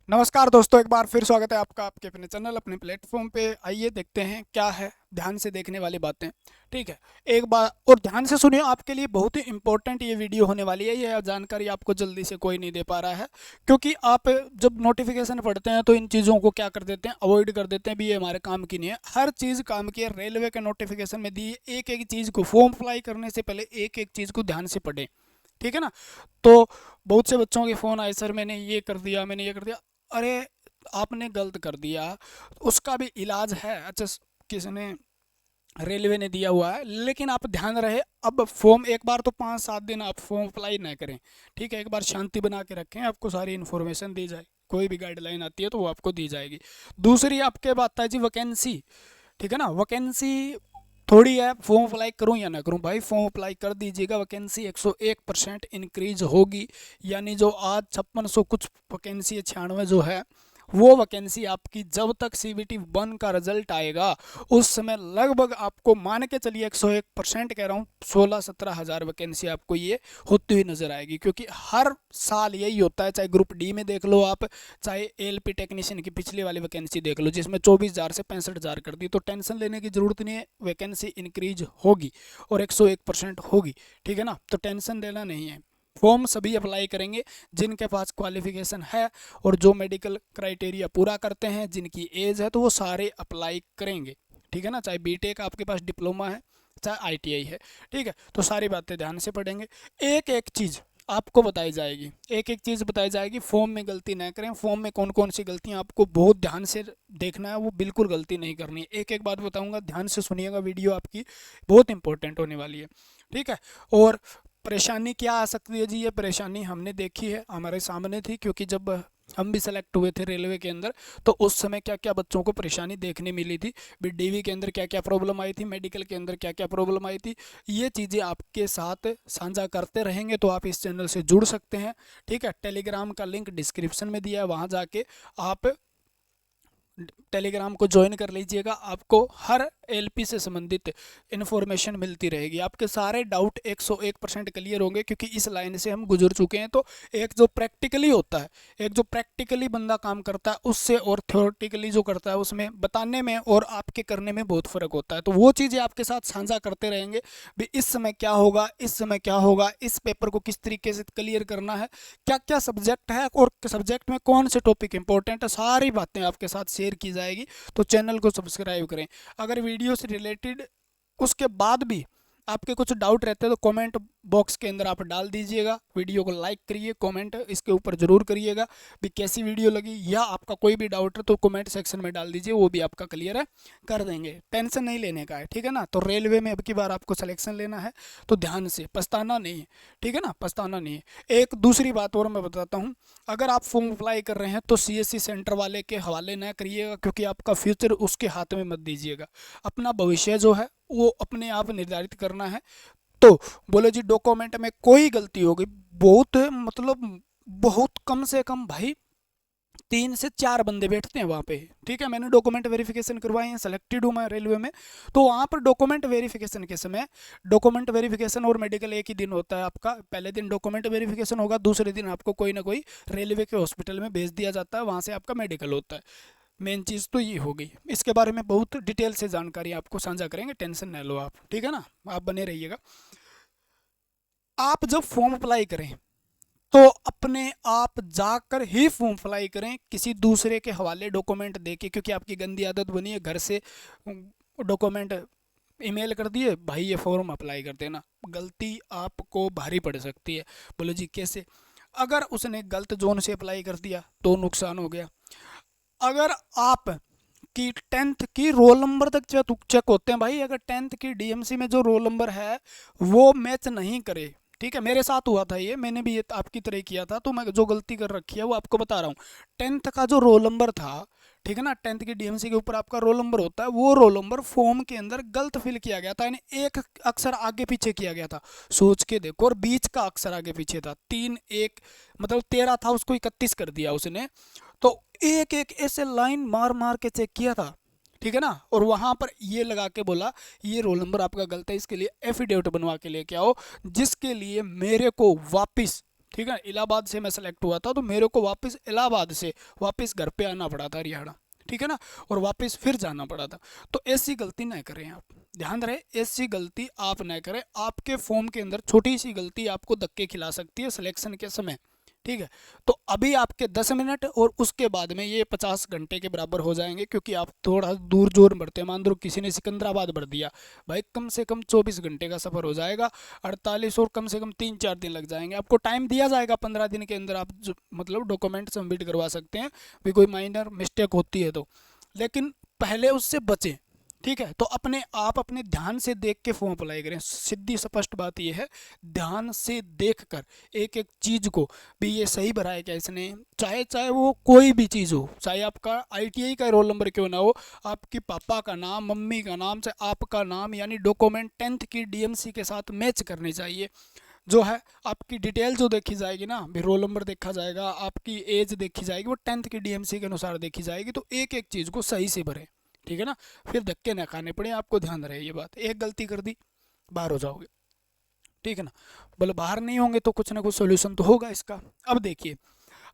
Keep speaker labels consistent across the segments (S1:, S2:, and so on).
S1: नमस्कार दोस्तों, एक बार फिर स्वागत है आपका आपके अपने चैनल अपने प्लेटफॉर्म पे। आइए देखते हैं क्या है ध्यान से देखने वाली बातें। ठीक है, एक बार और ध्यान से सुनिए, आपके लिए बहुत ही इंपॉर्टेंट ये वीडियो होने वाली है। ये जानकारी आपको जल्दी से कोई नहीं दे पा रहा है, क्योंकि आप जब नोटिफिकेशन पढ़ते हैं तो इन चीज़ों को क्या कर देते हैं, अवॉइड कर देते हैं भी, ये हमारे काम की नहीं है। हर चीज़ काम की है। रेलवे के नोटिफिकेशन में दी एक एक चीज़ को, फॉर्म अप्लाई करने से पहले एक एक चीज़ को ध्यान से पढ़ें। ठीक है ना। तो बहुत से बच्चों के फ़ोन आए, सर मैंने ये कर दिया, मैंने ये कर दिया। अरे आपने गलत कर दिया, उसका भी इलाज है। अच्छा, किसने, रेलवे ने दिया हुआ है, लेकिन आप ध्यान रहे, अब फॉर्म एक बार तो 5-7 दिन आप फॉर्म अप्लाई ना करें। ठीक है, एक बार शांति बना के रखें, आपको सारी इन्फॉर्मेशन दी जाए। कोई भी गाइडलाइन आती है तो वो आपको दी जाएगी। दूसरी आपके बात है जी, वैकेंसी। ठीक है ना, वैकेंसी थोड़ी है, फॉर्म अप्लाई करूं या ना करूं। भाई फॉर्म अप्लाई कर दीजिएगा, वैकेंसी 101% इंक्रीज होगी। यानी जो आज 5600 कुछ वैकेंसी है, 96 जो है, वो वैकेंसी आपकी जब तक CBT 1 का रिजल्ट आएगा उस समय लगभग आपको मान के चलिए 101% कह रहा हूँ, 16-17 हज़ार वैकेंसी आपको ये होती हुई नजर आएगी। क्योंकि हर साल यही होता है, चाहे ग्रुप डी में देख लो आप, चाहे ALP टेक्नीशियन की पिछली वाली वैकेंसी देख लो, जिसमें 24,000 से 65,000 कर दी। तो टेंशन लेने की जरूरत नहीं है, वैकेंसी इंक्रीज होगी और 101% होगी। ठीक है ना, तो टेंशन लेना नहीं है। फॉर्म सभी अप्लाई करेंगे जिनके पास क्वालिफिकेशन है और जो मेडिकल क्राइटेरिया पूरा करते हैं, जिनकी एज है, तो वो सारे अप्लाई करेंगे। ठीक है ना, चाहे बीटेक आपके पास डिप्लोमा है, चाहे ITI है। ठीक है, तो सारी बातें ध्यान से पढ़ेंगे। एक एक चीज़ आपको बताई जाएगी, एक एक चीज़ बताई जाएगी। फॉर्म में गलती ना करें, फॉर्म में कौन कौन सी गलतियां आपको बहुत ध्यान से देखना है, वो बिल्कुल गलती नहीं करनी है। एक एक बात बताऊंगा, ध्यान से सुनिएगा, वीडियो आपकी बहुत इंपॉर्टेंट होने वाली है। ठीक है, और परेशानी क्या आ सकती है जी, ये परेशानी हमने देखी है, हमारे सामने थी। क्योंकि जब हम भी सेलेक्ट हुए थे रेलवे के अंदर, तो उस समय क्या क्या बच्चों को परेशानी देखने मिली थी। भी DV के अंदर क्या क्या प्रॉब्लम आई थी, मेडिकल के अंदर क्या क्या प्रॉब्लम आई थी, ये चीज़ें आपके साथ साझा करते रहेंगे। तो आप इस चैनल से जुड़ सकते हैं। ठीक है, टेलीग्राम का लिंक डिस्क्रिप्शन में दिया है, वहाँ जाके आप टेलीग्राम को ज्वाइन कर लीजिएगा। आपको हर LP से संबंधित इन्फॉर्मेशन मिलती रहेगी, आपके सारे डाउट 101% क्लियर होंगे। क्योंकि इस लाइन से हम गुजर चुके हैं। तो एक जो प्रैक्टिकली होता है, एक जो प्रैक्टिकली बंदा काम करता है उससे, और थ्योरेटिकली जो करता है उसमें, बताने में और आपके करने में बहुत फ़र्क होता है। तो वो चीज़ें आपके साथ साझा करते रहेंगे भी, इस समय क्या होगा, इस समय क्या होगा, इस पेपर को किस तरीके से क्लियर करना है, क्या क्या सब्जेक्ट है और सब्जेक्ट में कौन से टॉपिक इंपॉर्टेंट है, सारी बातें आपके साथ शेयर की जाएगी। तो चैनल को सब्सक्राइब करें। अगर वीडियो से रिलेटेड उसके बाद भी आपके कुछ डाउट रहते हैं तो कमेंट बॉक्स के अंदर आप डाल दीजिएगा। वीडियो को लाइक करिए, कमेंट इसके ऊपर ज़रूर करिएगा भी कैसी वीडियो लगी, या आपका कोई भी डाउट है तो कमेंट सेक्शन में डाल दीजिए, वो भी आपका क्लियर है कर देंगे। टेंशन नहीं लेने का है। ठीक है ना, तो रेलवे में अब की बार आपको सिलेक्शन लेना है तो ध्यान से, पछताना नहीं है। ठीक है ना, पछताना नहीं है। एक दूसरी बात और मैं बताता हूँ, अगर आप फॉर्म अप्लाई कर रहे हैं तो CSC सेंटर वाले के हवाले ना करिएगा, क्योंकि आपका फ्यूचर उसके हाथ में मत दीजिएगा। अपना भविष्य जो है वो अपने आप निर्धारित करना है। तो बोले जी डॉक्यूमेंट में कोई गलती हो गई, बहुत मतलब बहुत कम से कम भाई 3 से 4 बंदे बैठते हैं वहाँ पे। ठीक है, मैंने डॉक्यूमेंट वेरिफिकेशन करवाए हैं, सेलेक्टेड हूँ मैं रेलवे में। तो वहाँ पर डॉक्यूमेंट वेरिफिकेशन के समय, डॉक्यूमेंट वेरिफिकेशन और मेडिकल एक ही दिन होता है आपका। पहले दिन डॉक्यूमेंट वेरिफिकेशन होगा, दूसरे दिन आपको कोई ना कोई रेलवे के हॉस्पिटल में भेज दिया जाता है, वहाँ से आपका मेडिकल होता है। मेन चीज़ तो ये हो गई। इसके बारे में बहुत डिटेल से जानकारी आपको साझा करेंगे, टेंशन न लो आप। ठीक है ना, आप बने रहिएगा। आप जब फॉर्म अप्लाई करें तो अपने आप जाकर ही फॉर्म अप्लाई करें, किसी दूसरे के हवाले डॉक्यूमेंट देके। क्योंकि आपकी गंदी आदत बनी है, घर से डॉक्यूमेंट ईमेल कर दिए, भाई ये फॉर्म अप्लाई कर देना। गलती आपको भारी पड़ सकती है। बोले जी कैसे? अगर उसने गलत जोन से अप्लाई कर दिया तो नुकसान हो गया। अगर आप की 10th की रोल नंबर तक चेक होते हैं भाई, अगर 10th की DMC में जो रोल नंबर है वो मैच नहीं करे। ठीक है, मेरे साथ हुआ था ये, मैंने भी ये आपकी तरह किया था। तो मैं जो गलती कर रखी है वो आपको बता रहा हूँ। 10th का जो रोल नंबर था, ठीक है ना, 10th की DMC के ऊपर आपका रोल नंबर होता है, वो रोल नंबर फॉर्म के अंदर गलत फिल किया गया था, यानी एक अक्षर आगे पीछे किया गया था। सोच के देखो, और बीच का अक्षर आगे पीछे था। 3 1 मतलब 13 था, उसको 31 कर दिया उसने। तो एक एक ऐसे लाइन मार मार के चेक किया था। ठीक है ना, और वहां पर ये लगा के बोला ये रोल नंबर आपका गलत है, इसके लिए एफिडेविट बनवा के लेके आओ, जिसके लिए मेरे को वापस ठीक है, इलाहाबाद से मैं सेलेक्ट हुआ था तो मेरे को वापस इलाहाबाद से वापस घर पे आना पड़ा था हरियाणा, ठीक है ना, और वापस फिर जाना पड़ा था। तो ऐसी गलती ना करें आप, ध्यान रहे ऐसी गलती आप ना करें। आपके फॉर्म के अंदर छोटी सी गलती आपको धक्के खिला सकती है सिलेक्शन के समय, ठीक है। तो अभी आपके 10 मिनट और उसके बाद में ये 50 घंटे के बराबर हो जाएंगे, क्योंकि आप थोड़ा दूर जोर बढ़ते हैं। मान लो किसी ने सिकंदराबाद भर दिया, भाई कम से कम 24 घंटे का सफ़र हो जाएगा, 48 और कम से कम 3-4 दिन लग जाएंगे। आपको टाइम दिया जाएगा 15 दिन के अंदर आप मतलब डॉक्यूमेंट सबमिट करवा सकते हैं, भी कोई माइनर मिस्टेक होती है तो, लेकिन पहले उससे बचें, ठीक है। तो अपने आप अपने ध्यान से देख के फॉर्म अप्लाई करें। सीधी स्पष्ट बात यह है, ध्यान से देख कर एक एक चीज़ को भी, ये सही भरा है क्या इसने, चाहे वो कोई भी चीज़ हो, चाहे आपका आईटीआई का रोल नंबर क्यों ना हो, आपके पापा का नाम, मम्मी का नाम, चाहे आपका नाम, यानी डॉक्यूमेंट 10th की डीएमसी के साथ मैच करने चाहिए। जो है आपकी डिटेल जो देखी जाएगी ना, भी रोल नंबर देखा जाएगा, आपकी एज देखी जाएगी, वो 10th की डीएमसी के अनुसार देखी जाएगी। तो एक एक चीज़ को सही से भरें, ठीक है ना, फिर धक्के ना खाने पड़े आपको। ध्यान रहे ये बात, एक गलती कर दी बाहर हो जाओगे, ठीक है ना। बोले बाहर नहीं होंगे तो कुछ ना कुछ सोल्यूशन तो होगा इसका। अब देखिए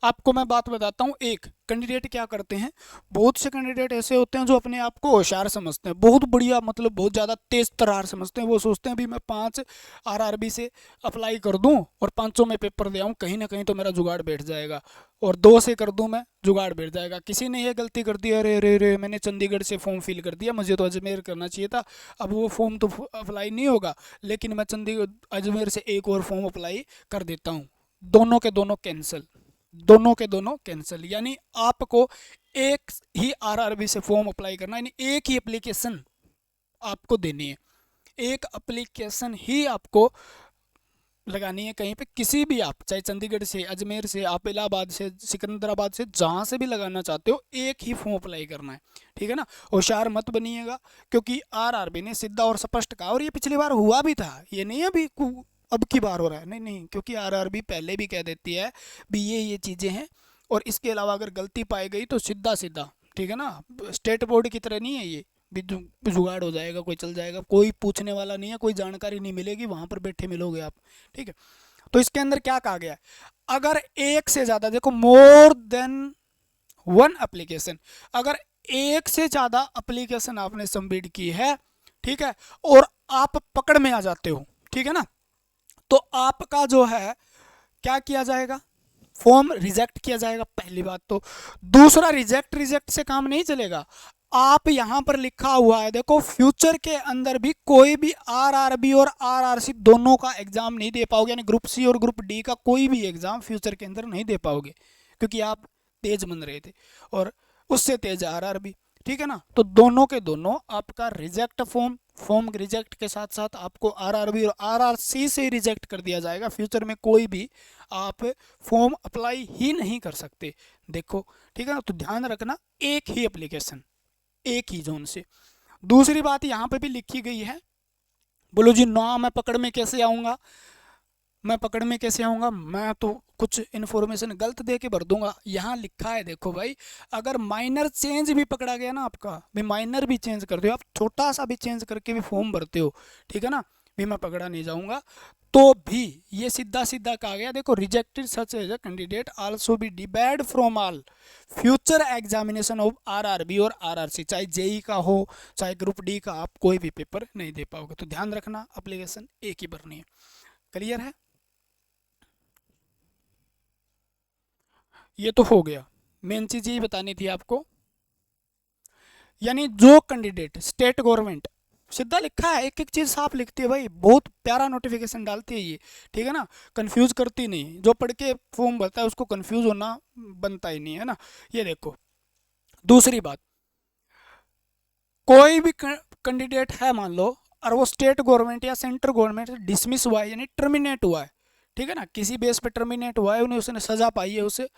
S1: आपको मैं बात बताता हूँ, एक कैंडिडेट क्या करते हैं, बहुत से कैंडिडेट ऐसे होते हैं जो अपने आप को होशियार समझते हैं, बहुत बढ़िया, मतलब बहुत ज़्यादा तेज तर्रार समझते हैं। वो सोचते हैं भी मैं 5 आरआरबी से अप्लाई कर दूं और 500 में पेपर दे आऊँ, कहीं ना कहीं तो मेरा जुगाड़ बैठ जाएगा, और 2 से कर दूं मैं, जुगाड़ बैठ जाएगा। किसी ने ये गलती कर दी, अरे अरे अरे मैंने चंडीगढ़ से फॉर्म फिल कर दिया, मुझे तो अजमेर करना चाहिए था। अब वो फॉर्म तो अप्लाई नहीं होगा, लेकिन मैं चंडीगढ़ अजमेर से एक और फॉर्म अप्लाई कर देता हूँ, दोनों के दोनों कैंसिल, दोनों के दोनों कैंसिल। यानी आपको एक ही आरआरबी से फॉर्म अप्लाई करना, यानी एक ही एप्लीकेशन आपको देनी है, एक एप्लीकेशन ही आपको लगानी है कहीं पे, किसी भी आप, चाहे चंडीगढ़ से, अजमेर से, आप इलाहाबाद से, सिकंदराबाद से, जहाँ से भी लगाना चाहते हो, एक ही फॉर्म अप्लाई करना है, ठीक है ना। होशियार मत बनिएगा, क्योंकि आरआरबी ने सीधा और स्पष्ट कहा, और ये पिछली बार हुआ भी था, ये नहीं अभी अब की बार हो रहा है, नहीं नहीं, क्योंकि आरआरबी पहले भी कह देती है भी ये चीज़ें हैं, और इसके अलावा अगर गलती पाई गई तो सीधा सीधा, ठीक है ना, स्टेट बोर्ड की तरह नहीं है ये भी जुगाड़ हो जाएगा, कोई चल जाएगा, कोई पूछने वाला नहीं है, कोई जानकारी नहीं मिलेगी, वहाँ पर बैठे मिलोगे आप, ठीक है। तो इसके अंदर क्या कहा गया है, अगर एक से ज़्यादा, देखो मोर देन 1 एप्लीकेशन, अगर एक से ज़्यादा एप्लीकेशन आपने सबमिट की है, ठीक है, और आप पकड़ में आ जाते हो, ठीक है ना, तो आपका जो है क्या किया जाएगा, फॉर्म रिजेक्ट किया जाएगा, पहली बात तो। दूसरा, रिजेक्ट रिजेक्ट से काम नहीं चलेगा, आप यहां पर लिखा हुआ है देखो, फ्यूचर के अंदर भी कोई भी आरआरबी और आरआरसी दोनों का एग्जाम नहीं दे पाओगे, यानी ग्रुप सी और ग्रुप डी का कोई भी एग्जाम फ्यूचर के अंदर नहीं दे पाओगे, क्योंकि आप तेज बन रहे थे और उससे तेज आरआरबी, ठीक है ना। तो दोनों के दोनों आपका रिजेक्ट फॉर्म रिजेक्ट के साथ साथ आपको आरआरबी और आरआरसी से रिजेक्ट कर दिया जाएगा। फ्यूचर में कोई भी आप फॉर्म अप्लाई ही नहीं कर सकते, देखो, ठीक है ना। तो ध्यान रखना, एक ही एप्लीकेशन, एक ही जोन से। दूसरी बात यहाँ पे भी लिखी गई है, बोलो जी ना मैं पकड़ में कैसे आऊँगा, मैं पकड़ में कैसे आऊँगा, मैं तो कुछ इन्फॉर्मेशन गलत दे के भर दूंगा। यहाँ लिखा है देखो भाई, अगर माइनर चेंज भी पकड़ा गया ना आपका, भी माइनर भी चेंज करते हो आप, छोटा सा भी चेंज करके भी फॉर्म भरते हो, ठीक है ना, भी मैं पकड़ा नहीं जाऊँगा, तो भी ये सीधा सीधा कहा गया देखो, rejected such as a candidate also be debarred from all future examination of RRB और आरआरसी, चाहे जेई का हो चाहे ग्रुप डी का, आप कोई भी पेपर नहीं दे पाओगे। तो ध्यान रखना, एप्लीकेशन एक ही भरनी है। क्लियर है, ये तो हो गया, मेन चीज़ यही बतानी थी आपको। यानी जो कैंडिडेट स्टेट गवर्नमेंट, सीधा लिखा है, एक एक चीज़ साफ लिखती है भाई, बहुत प्यारा नोटिफिकेशन डालती है ये, ठीक है ना, कंफ्यूज करती नहीं, जो पढ़ के फॉर्म भरता है उसको कंफ्यूज होना बनता ही नहीं है ना। ये देखो, दूसरी बात, कोई भी कैंडिडेट है मान लो, और वो स्टेट गवर्नमेंट या सेंट्रल गवर्नमेंट से डिसमिस हुआ है, यानी टर्मिनेट हुआ है, ठीक है ना, किसी बेस पे टर्मिनेट हुआ है, उन्हें उसने सजा पाई है उसे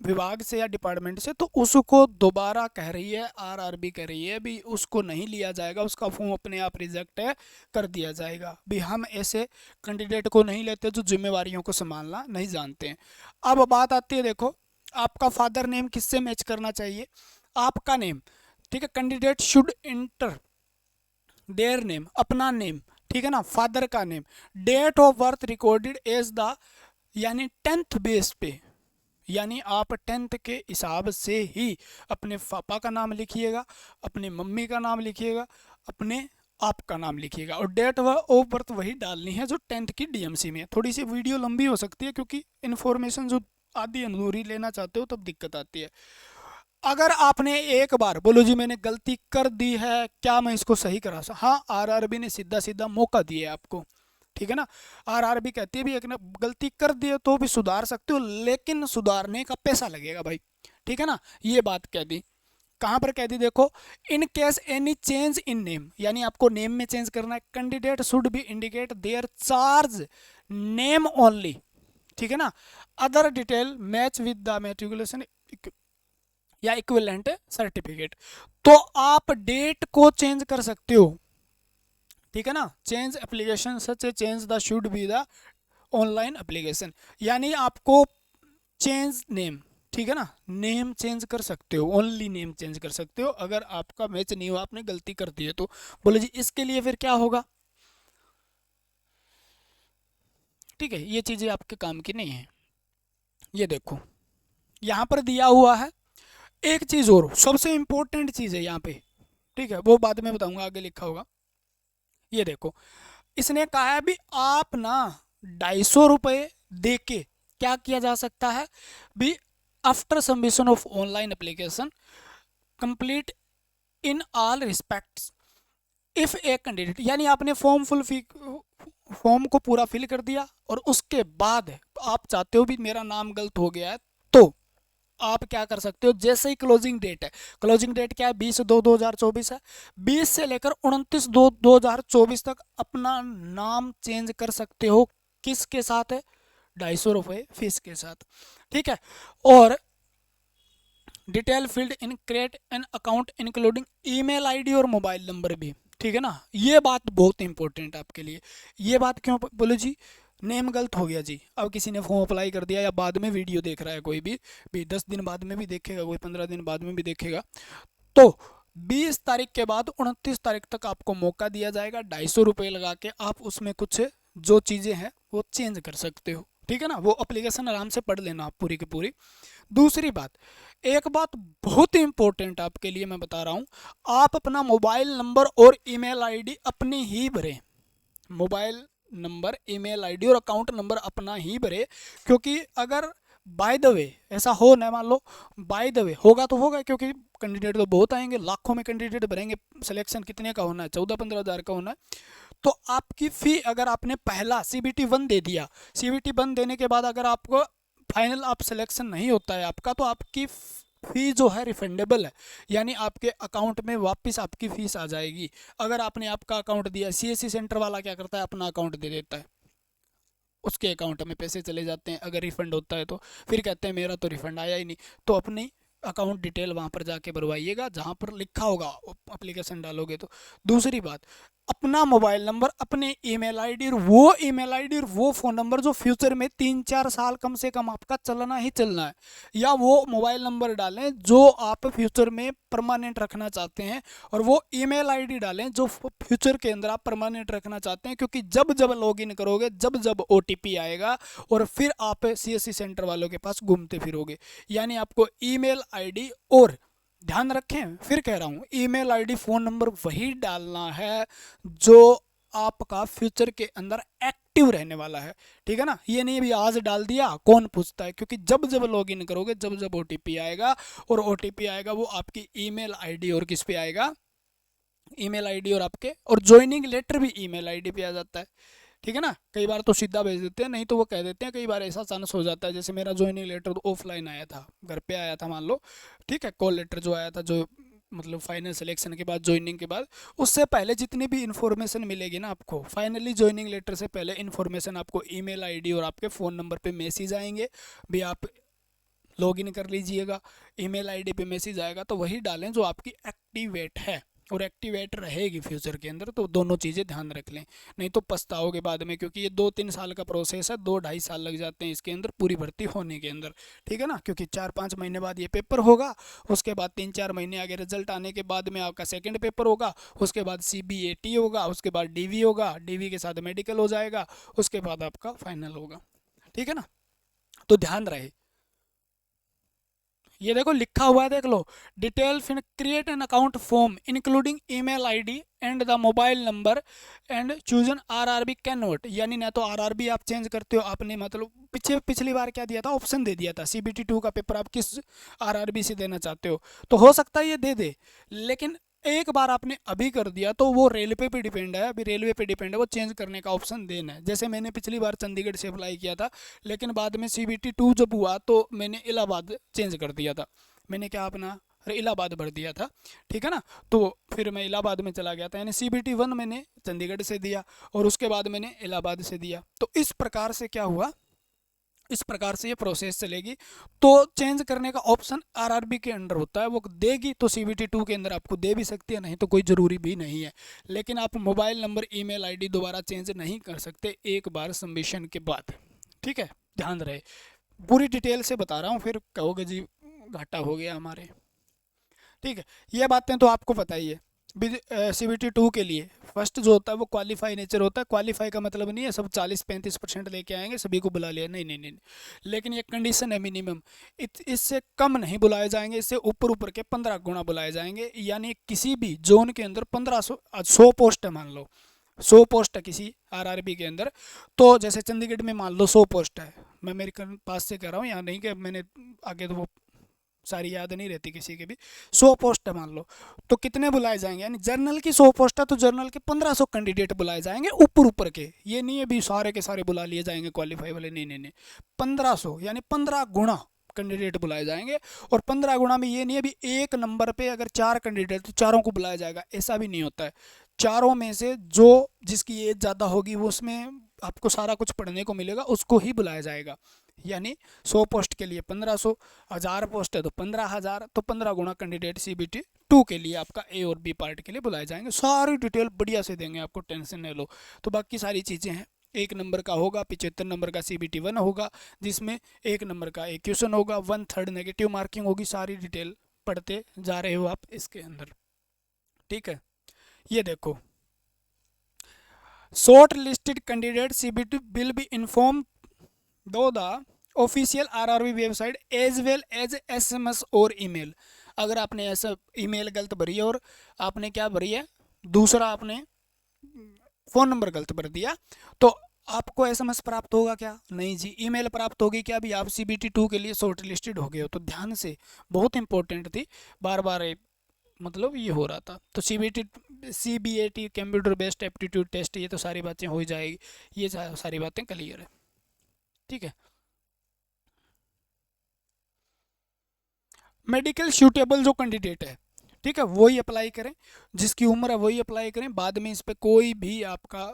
S1: विभाग से या डिपार्टमेंट से, तो उसको दोबारा कह रही है आरआरबी कह रही है भी उसको नहीं लिया जाएगा, उसका फॉर्म अपने आप रिजेक्ट है कर दिया जाएगा, भी हम ऐसे कैंडिडेट को नहीं लेते जो जिम्मेवारियों को संभालना नहीं जानते हैं। अब बात आती है, देखो आपका फादर नेम किससे मैच करना चाहिए, आपका नेम, ठीक है, candidate should enter their name, अपना नेम, ठीक है ना, फादर का name, date of birth recorded as the यानी 10th बेस पे, यानी आप 10th के हिसाब से ही अपने पापा का नाम लिखिएगा, अपने मम्मी का नाम लिखिएगा, अपने आपका नाम लिखिएगा, और डेट ऑफ बर्थ वही डालनी है जो 10th की डीएमसी में है। थोड़ी सी वीडियो लंबी हो सकती है क्योंकि इन्फॉर्मेशन जो आधी अधूरी लेना चाहते हो तब दिक्कत आती है। अगर आपने एक बार बोलो जी मैंने गलती कर दी है, क्या मैं इसको सही करा सकता? हाँ, आरआरबी ने सीधा सीधा मौका दिया है आपको, ठीक है ना। आरआरबी कहती है भी एक ना गलती कर दी है तो भी सुधार सकते हो, लेकिन सुधारने का पैसा लगेगा भाई, ठीक है ना। ये बात कह दी। कहाँ पर कह दी देखो, in case any change in name, यानी आपको नेम में चेंज करना है। Candidate should be indicate their charge name only, ठीक है ना। Other detail match with the matriculation या इक्विवेलेंट सर्टिफिकेट। तो आप डेट को चेंज कर सकते हो, ठीक है ना। Change application such A change the should be the online application, यानी आपको चेंज नेम, ठीक है ना, नेम चेंज कर सकते हो, ओनली नेम चेंज कर सकते हो अगर आपका मैच नहीं हुआ, आपने गलती कर दी है तो। बोले जी इसके लिए फिर क्या होगा? ठीक है, ये चीज़ें आपके काम की नहीं है। ये देखो यहाँ पर दिया हुआ है एक चीज़ और, सबसे इंपॉर्टेंट चीज़ है यहाँ पे, ठीक है, वो बाद में बताऊंगा, आगे लिखा होगा। ये देखो इसने कहा है भी आप ना 250 रुपये दे के क्या किया जा सकता है भी, after submission of online application complete in all respects if a candidate, यानी आपने फॉर्म को पूरा फिल कर दिया और उसके बाद आप चाहते हो भी मेरा नाम गलत हो गया है, तो आप क्या कर सकते हो, जैसे ही क्लोजिंग डेट है, क्लोजिंग डेट क्या है 20/2/2024 है, 20 से लेकर 29/2/2024 तक अपना नाम चेंज कर सकते हो। किसके साथ है? 250 रुपये फीस के साथ, ठीक है। और detail field in create an account including email ID और मोबाइल नंबर भी, ठीक है ना। ये बात बहुत इंपॉर्टेंट है आपके लिए। ये बात क्यों बोलो जी, नेम गलत हो गया जी, अब किसी ने फॉर्म अप्लाई कर दिया या बाद में वीडियो देख रहा है कोई भी 10 दिन बाद में भी देखेगा, कोई 15 दिन बाद में भी देखेगा, तो 20 तारीख के बाद 29 तारीख तक आपको मौका दिया जाएगा। 250 रुपये लगा के आप उसमें कुछ जो चीज़ें हैं वो चेंज कर सकते हो, ठीक है ना। वो एप्लीकेशन आराम से पढ़ लेना आप पूरी की पूरी। दूसरी बात, एक बात बहुत इंपॉर्टेंट आपके लिए मैं बता रहा हूँ, आप अपना मोबाइल नंबर और ईमेल आईडी अपने ही भरें। मोबाइल नंबर, ईमेल आईडी और अकाउंट नंबर अपना ही भरे, क्योंकि अगर बाय द वे ऐसा हो ना, मान लो बाय द वे होगा तो होगा, क्योंकि कैंडिडेट तो बहुत आएंगे, लाखों में कैंडिडेट भरेंगे, सिलेक्शन कितने का होना है, 14-15 हज़ार का होना है, तो आपकी फ़ी अगर आपने पहला CBT 1 दे दिया, CBT 1 देने के बाद अगर आपको फाइनल आप सिलेक्शन नहीं होता है आपका, तो आपकी फ़ी जो है रिफंडेबल है, यानी आपके अकाउंट में वापस आपकी फ़ीस आ जाएगी। अगर आपने आपका अकाउंट दिया, CSC सेंटर वाला क्या करता है, अपना अकाउंट दे देता है, उसके अकाउंट में पैसे चले जाते हैं, अगर रिफ़ंड होता है तो फिर कहते हैं मेरा तो रिफ़ंड आया ही नहीं। तो अपनी अकाउंट डिटेल वहाँ पर जाके भरवाइएगा जहाँ पर लिखा होगा, एप्लीकेशन डालोगे तो। दूसरी बात, अपना मोबाइल नंबर, अपने ईमेल आईडी और वो ईमेल आईडी और वो फ़ोन नंबर जो फ्यूचर में 3-4 साल कम से कम आपका चलना ही चलना है, या वो मोबाइल नंबर डालें जो आप फ्यूचर में परमानेंट रखना चाहते हैं, और वो ईमेल आईडी डालें जो फ्यूचर के अंदर आप परमानेंट रखना चाहते हैं, क्योंकि जब जब लॉगिन करोगे, जब जब OTP आएगा और फिर आप CSC सेंटर वालों के पास घूमते फिरोगे। यानी आपको ईमेल आईडी, और ध्यान रखें फिर कह रहा हूँ, ईमेल आईडी फ़ोन नंबर वही डालना है जो आपका फ्यूचर के अंदर एक्टिव रहने वाला है, ठीक है ना। ये नहीं भी आज डाल दिया कौन पूछता है, क्योंकि जब जब लॉगिन करोगे, जब जब OTP आएगा, और OTP आएगा वो आपकी ईमेल आईडी और किस पे आएगा, ईमेल आईडी और आपके, और ज्वाइनिंग लेटर भी ईमेल आईडी पे आ जाता है, ठीक है ना। कई बार तो सीधा भेज देते हैं, नहीं तो वो कह देते हैं, कई बार ऐसा चांस हो जाता है, जैसे मेरा ज्वाइनिंग लेटर ऑफलाइन आया था, घर पे आया था मान लो, ठीक है, कॉल लेटर जो आया था, जो मतलब फाइनल सिलेक्शन के बाद, ज्वाइनिंग के बाद, उससे पहले जितनी भी इन्फॉर्मेशन मिलेगी ना आपको, फाइनली ज्वाइनिंग लेटर से पहले इन्फॉर्मेशन आपको ईमेल आईडी और आपके फ़ोन नंबर पे मैसेज आएंगे भी आप लॉगिन कर लीजिएगा। ईमेल आईडी पे मैसेज आएगा तो वही डालें जो आपकी एक्टिवेट है, और एक्टिवेट रहेगी फ्यूचर के अंदर, तो दोनों चीज़ें ध्यान रख लें, नहीं तो पछताओगे बाद में, क्योंकि ये 2-3 साल का प्रोसेस है, 2-2.5 साल लग जाते हैं इसके अंदर पूरी भर्ती होने के अंदर, ठीक है ना। क्योंकि 4-5 महीने बाद ये पेपर होगा, उसके बाद 3-4 महीने आगे रिजल्ट आने के बाद में आपका सेकेंड पेपर होगा, उसके बाद CBAT होगा, उसके बाद DV होगा, DV के साथ मेडिकल हो जाएगा, उसके बाद आपका फाइनल होगा, ठीक है ना। तो ध्यान रहे, ये देखो लिखा हुआ है, देख लो, डिटेल फिर create an account form including email ID and the mobile number and choose an RRB can note, यानी ना तो आरआरबी आप चेंज करते हो आपने, मतलब पिछली बार क्या दिया था, ऑप्शन दे दिया था सीबीटी 2 का पेपर आप किस आरआरबी से देना चाहते हो, तो हो सकता है ये दे दे, लेकिन एक बार आपने अभी कर दिया तो वो रेलवे पे डिपेंड है, अभी रेलवे पे डिपेंड है, वो चेंज करने का ऑप्शन देना है। जैसे मैंने पिछली बार चंडीगढ़ से अप्लाई किया था, लेकिन बाद में सीबीटी 2 जब हुआ तो मैंने इलाहाबाद चेंज कर दिया था, मैंने क्या अपना इलाहाबाद भर दिया था, ठीक है ना, तो फिर मैं इलाहाबाद में चला गया था, यानी सीबीटी 1 मैंने चंडीगढ़ से दिया और उसके बाद मैंने इलाहाबाद से दिया, तो इस प्रकार से क्या हुआ, इस प्रकार से ये प्रोसेस चलेगी। तो चेंज करने का ऑप्शन आरआरबी के अंडर होता है, वो देगी तो सीबीटी 2 के अंदर आपको दे भी सकती है, नहीं तो कोई ज़रूरी भी नहीं है, लेकिन आप मोबाइल नंबर ईमेल आईडी दोबारा चेंज नहीं कर सकते एक बार सबमिशन के बाद, ठीक है, ध्यान रहे, पूरी डिटेल से बता रहा हूँ, फिर कहोगे जी घाटा हो गया हमारे, ठीक है, ये बातें तो आपको पता ही है। सीबीटी 2 के लिए फर्स्ट जो होता है वो क्वालिफाई नेचर होता है, क्वालिफाई का मतलब नहीं है सब 40-35% लेके आएंगे सभी को बुला लिया, नहीं नहीं नहीं, लेकिन ये कंडीशन है मिनिमम, इससे कम नहीं बुलाए जाएंगे, इससे ऊपर ऊपर के 15 गुना बुलाए जाएंगे, यानी किसी भी जोन के अंदर 100 पोस्ट है, मान लो 100 पोस्ट है किसी आरआरबी के अंदर, तो जैसे चंडीगढ़ में मान लो 100 पोस्ट है, मैं मेरे पास से कह रहा हूँ, यहाँ नहीं कि मैंने आगे तो वो सारी याद नहीं रहती किसी के भी, 100 पोस्ट है मान लो, तो कितने बुलाए जाएंगे, यानी जर्नल की 100 पोस्ट है तो जर्नल के 1500 कैंडिडेट बुलाए जाएंगे ऊपर ऊपर के, ये नहीं है भी सारे के सारे बुला लिए जाएंगे क्वालिफाई वाले, नहीं नहीं नहीं, 1500 यानी 15 गुना कैंडिडेट बुलाए जाएंगे, और 15 गुना में ये नहीं है भी एक नंबर पे अगर 4 कैंडिडेट तो चारों को बुलाया जाएगा, ऐसा भी नहीं होता है, चारों में से जो जिसकी एज ज़्यादा होगी वो उसमें आपको सारा कुछ पढ़ने को मिलेगा, उसको ही बुलाया जाएगा, यानी 100 पोस्ट के लिए 1500, 1000 पोस्ट है तो 15,000, तो 15 गुना कैंडिडेट सीबीटी 2 के लिए आपका ए और बी पार्ट के लिए बुलाए जाएंगे, सारी डिटेल बढ़िया से देंगे आपको, टेंशन नहीं लो। तो बाकी सारी चीज़ें हैं, 1 नंबर का होगा, 75 नंबर का सीबीटी 1 होगा, जिसमें 1 नंबर का एक क्वेश्चन होगा, 1/3 नेगेटिव मार्किंग होगी, सारी डिटेल पढ़ते जा रहे हो आप इसके अंदर, ठीक है। ये देखो, short listed candidate CBT will be inform to the official RRB website as well as SMS और ईमेल, अगर आपने ऐसा ईमेल गलत भरी है और आपने क्या भरी है, दूसरा आपने फ़ोन नंबर गलत भर दिया, तो आपको एसएमएस प्राप्त होगा क्या, नहीं जी, ईमेल प्राप्त होगी क्या, भी आप सीबीटी 2 के लिए शॉर्ट लिस्टेड हो गए हो, तो ध्यान से, बहुत इंपॉर्टेंट थी, बार बार मतलब ये हो रहा था, तो CBAT computer based aptitude test, ये तो सारी बातें हो जाएगी, ये सारी बातें क्लियर है, ठीक है। मेडिकल सूटेबल जो कैंडिडेट है, ठीक है, वही अप्लाई करें, जिसकी उम्र है वही अप्लाई करें, बाद में इस पर कोई भी आपका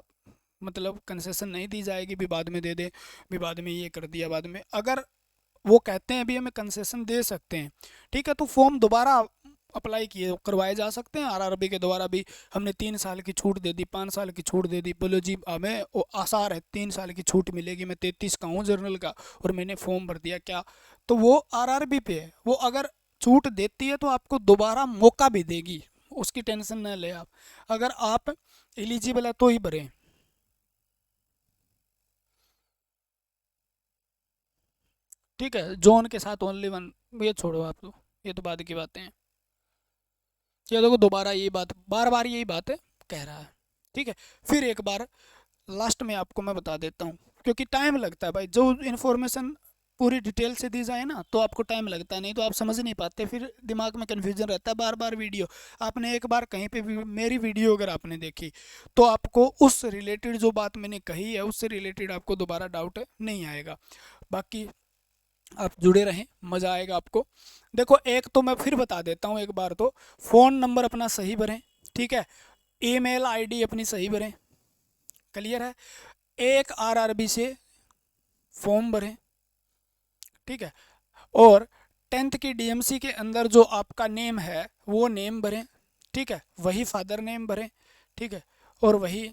S1: मतलब कंसेशन नहीं दी जाएगी, भी बाद में दे दे, भी बाद में ये कर दिया, बाद में अगर वो कहते हैं अभी हमें कंसेशन दे सकते हैं, ठीक है, तो फॉर्म दोबारा अप्लाई किए करवाए जा सकते हैं, आरआरबी के द्वारा भी हमने 3 साल की छूट दे दी, 5 साल की छूट दे दी, बोलो जी हमें आसार है 3 साल की छूट मिलेगी, मैं 33 का हूँ जर्नल का और मैंने फॉर्म भर दिया, क्या, तो वो आरआरबी पे है, वो अगर छूट देती है तो आपको दोबारा मौका भी देगी, उसकी टेंशन न ले आप, अगर आप एलिजिबल है तो ही भरें, ठीक है, जोन के साथ ओनली वन, ये छोड़ो आप, तो ये तो बाद की बातें हैं, ये देखो दोबारा यही बात, बार बार यही बात है कह रहा है, ठीक है। फिर एक बार लास्ट में आपको मैं बता देता हूँ, क्योंकि टाइम लगता है भाई, जो इन्फॉर्मेशन पूरी डिटेल से दी जाए ना तो आपको टाइम लगता है, नहीं तो आप समझ नहीं पाते, फिर दिमाग में कन्फ्यूजन रहता है, बार बार वीडियो, आपने एक बार कहीं पे मेरी वीडियो अगर आपने देखी तो आपको उस रिलेटेड जो बात मैंने कही है उससे रिलेटेड आपको दोबारा डाउट नहीं आएगा, बाकी आप जुड़े रहें, मज़ा आएगा आपको। देखो एक तो मैं फिर बता देता हूँ एक बार, तो फ़ोन नंबर अपना सही भरें, ठीक है, ईमेल आईडी अपनी सही भरें, क्लियर है, एक आरआरबी से फॉर्म भरें, ठीक है, और 10th की डीएमसी के अंदर जो आपका नेम है वो नेम भरें, ठीक है, वही फादर नेम भरें, ठीक है, और वही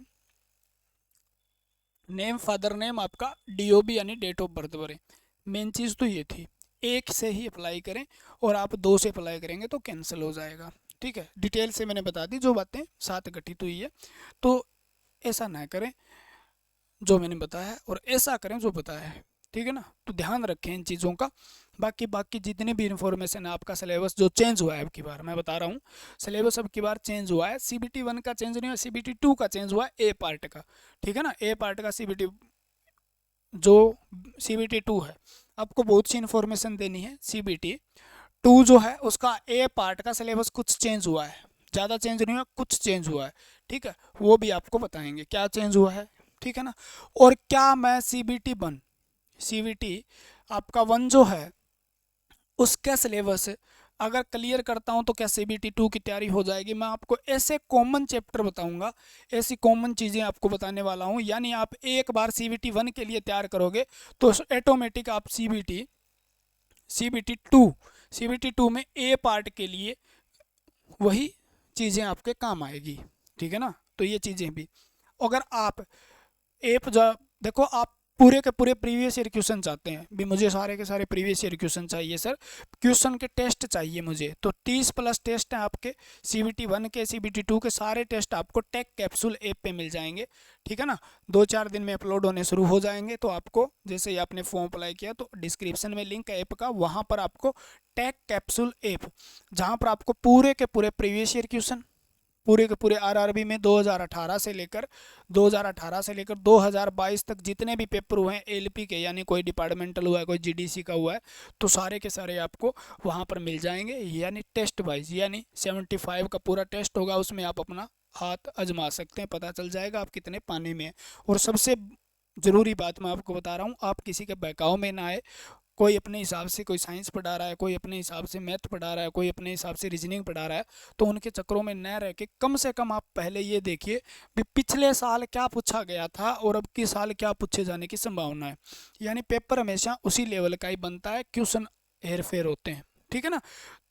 S1: नेम फादर नेम आपका डीओबी यानी डेट ऑफ बर्थ भरें, मेन चीज़ तो ये थी, एक से ही अप्लाई करें, और आप 2 से अप्लाई करेंगे तो कैंसिल हो जाएगा, ठीक है, डिटेल से मैंने बता दी जो बातें साथ घटित हुई है, तो ऐसा ना करें जो मैंने बताया है, और ऐसा करें जो बताया है, ठीक है ना। तो ध्यान रखें इन चीज़ों का। बाकी जितनी भी इन्फॉर्मेशन है, आपका सिलेबस जो चेंज हुआ है अब की बार, मैं बता रहा हूँ सिलेबस अब की बार चेंज हुआ है। CBT 1 का चेंज नहीं हुआ, CBT 2 का चेंज हुआ है, ए पार्ट का, ठीक है ना। ए पार्ट का CBT जो CBT 2 है, आपको बहुत सी इन्फॉर्मेशन देनी है। CBT 2 जो है उसका ए पार्ट का सिलेबस कुछ चेंज हुआ है, ज़्यादा चेंज नहीं हुआ, कुछ चेंज हुआ है, ठीक है। वो भी आपको बताएंगे क्या चेंज हुआ है, ठीक है ना। और क्या मैं CBT आपका 1 जो है उसका सिलेबस अगर क्लियर करता हूं तो क्या CBT 2 की तैयारी हो जाएगी। मैं आपको ऐसे कॉमन चैप्टर बताऊंगा, ऐसी कॉमन चीज़ें आपको बताने वाला हूं, यानी आप एक बार CBT 1 के लिए तैयार करोगे तो ऑटोमेटिक आप CBT 2 में ए पार्ट के लिए वही चीज़ें आपके काम आएगी, ठीक है ना। तो ये चीज़ें भी, अगर आप एप जो देखो, आप पूरे के पूरे प्रीवियस ईयर क्वेश्चन चाहते हैं भी, मुझे सारे के सारे प्रीवियस ईयर क्वेश्चन चाहिए सर, क्वेश्चन के टेस्ट चाहिए मुझे, तो 30+ टेस्ट हैं आपके CBT 1 के, CBT 2 के सारे टेस्ट आपको टेक कैप्सूल ऐप पे मिल जाएंगे, ठीक है ना। 2-4 दिन में अपलोड होने शुरू हो जाएंगे। तो आपको जैसे ही आपने फॉर्म अप्लाई किया तो डिस्क्रिप्शन में लिंक है ऐप का, वहाँ पर आपको टेक कैप्सूल ऐप, जहाँ पर आपको पूरे के पूरे प्रीवियस ईयर क्वेश्चन, पूरे के पूरे RRB में 2018 से लेकर 2022 तक जितने भी पेपर हुए हैं LP के, यानी कोई डिपार्टमेंटल हुआ है, कोई GDC का हुआ है, तो सारे के सारे आपको वहाँ पर मिल जाएंगे, यानी टेस्ट वाइज, यानी 75 का पूरा टेस्ट होगा, उसमें आप अपना हाथ आजमा सकते हैं, पता चल जाएगा आप कितने पानी में हैं। और सबसे ज़रूरी बात मैं आपको बता रहा हूँ, आप किसी के बहकाव में ना आए। कोई अपने हिसाब से कोई साइंस पढ़ा रहा है, कोई अपने हिसाब से मैथ पढ़ा रहा है, कोई अपने हिसाब से रीजनिंग पढ़ा रहा है, तो उनके चक्करों में न रह के कम से कम आप पहले ये देखिए कि पिछले साल क्या पूछा गया था और अब की साल क्या पूछे जाने की संभावना है। यानी पेपर हमेशा उसी लेवल का ही बनता है, क्वेश्चन हेर फेर होते हैं, ठीक है ना।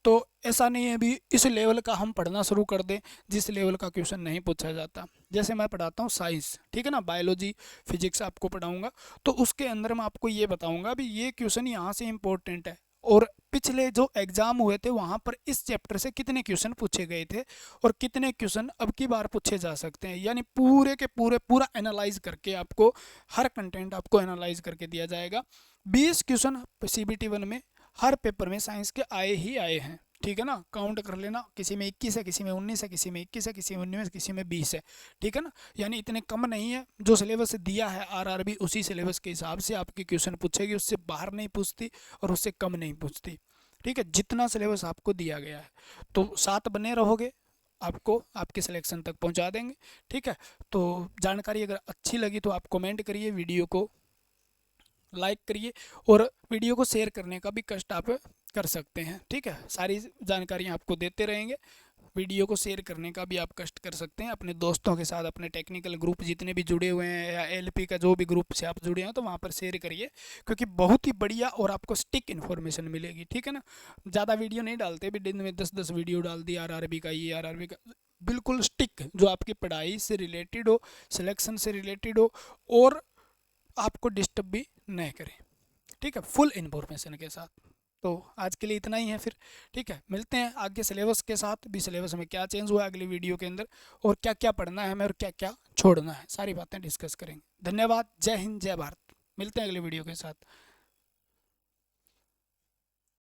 S1: तो ऐसा नहीं है भी इस लेवल का हम पढ़ना शुरू कर दें जिस लेवल का क्वेश्चन नहीं पूछा जाता। जैसे मैं पढ़ाता हूँ साइंस, ठीक है ना, बायोलॉजी फिजिक्स आपको पढ़ाऊंगा, तो उसके अंदर मैं आपको ये बताऊंगा भी ये क्वेश्चन यहाँ से इंपॉर्टेंट है, और पिछले जो एग्जाम हुए थे वहाँ पर इस चैप्टर से कितने क्वेश्चन पूछे गए थे और कितने क्वेश्चन अब की बार पूछे जा सकते हैं। यानी पूरे के पूरा एनालाइज करके आपको हर कंटेंट आपको एनालाइज करके दिया जाएगा। 20 क्वेश्चन CBT 1 में हर पेपर में साइंस के आए ही आए हैं, ठीक है ना। काउंट कर लेना, किसी में 21 है, किसी में 19 है, किसी में 21 है, किसी में 19 है, किसी में 20 है, ठीक है ना। यानी इतने कम नहीं है, जो सिलेबस दिया है RRB उसी सिलेबस के हिसाब से आपकी क्वेश्चन पूछेगी, उससे बाहर नहीं पूछती और उससे कम नहीं पूछती, ठीक है। जितना सिलेबस आपको दिया गया है, तो साथ बने रहोगे, आपको आपके सिलेक्शन तक पहुंचा देंगे, ठीक है। तो जानकारी अगर अच्छी लगी तो आप कमेंट करिए, वीडियो को लाइक करिए, और वीडियो को शेयर करने का भी कष्ट आप कर सकते हैं, ठीक है। सारी जानकारियाँ आपको देते रहेंगे, वीडियो को शेयर करने का भी आप कष्ट कर सकते हैं अपने दोस्तों के साथ, अपने टेक्निकल ग्रुप जितने भी जुड़े हुए हैं या LP का जो भी ग्रुप से आप जुड़े हैं, तो वहाँ पर शेयर करिए, क्योंकि बहुत ही बढ़िया और आपको स्टिक इन्फॉर्मेशन मिलेगी, ठीक है ना। ज़्यादा वीडियो नहीं डालते भी, दिन में 10-10 वीडियो डाल दी RRB का, ये RRB का, बिल्कुल स्टिक जो आपकी पढ़ाई से रिलेटेड हो, सिलेक्शन से रिलेटेड हो, और आपको डिस्टर्ब भी नहीं करें, ठीक है, फुल इन्फॉर्मेशन के साथ। तो आज के लिए इतना ही है फिर, ठीक है। मिलते हैं आगे सिलेबस के साथ भी, सिलेबस में क्या चेंज हुआ है अगली वीडियो के अंदर, और क्या क्या पढ़ना है हमें और क्या क्या छोड़ना है, सारी बातें डिस्कस करेंगे। धन्यवाद, जय हिंद, जय भारत। मिलते हैं अगले वीडियो के साथ।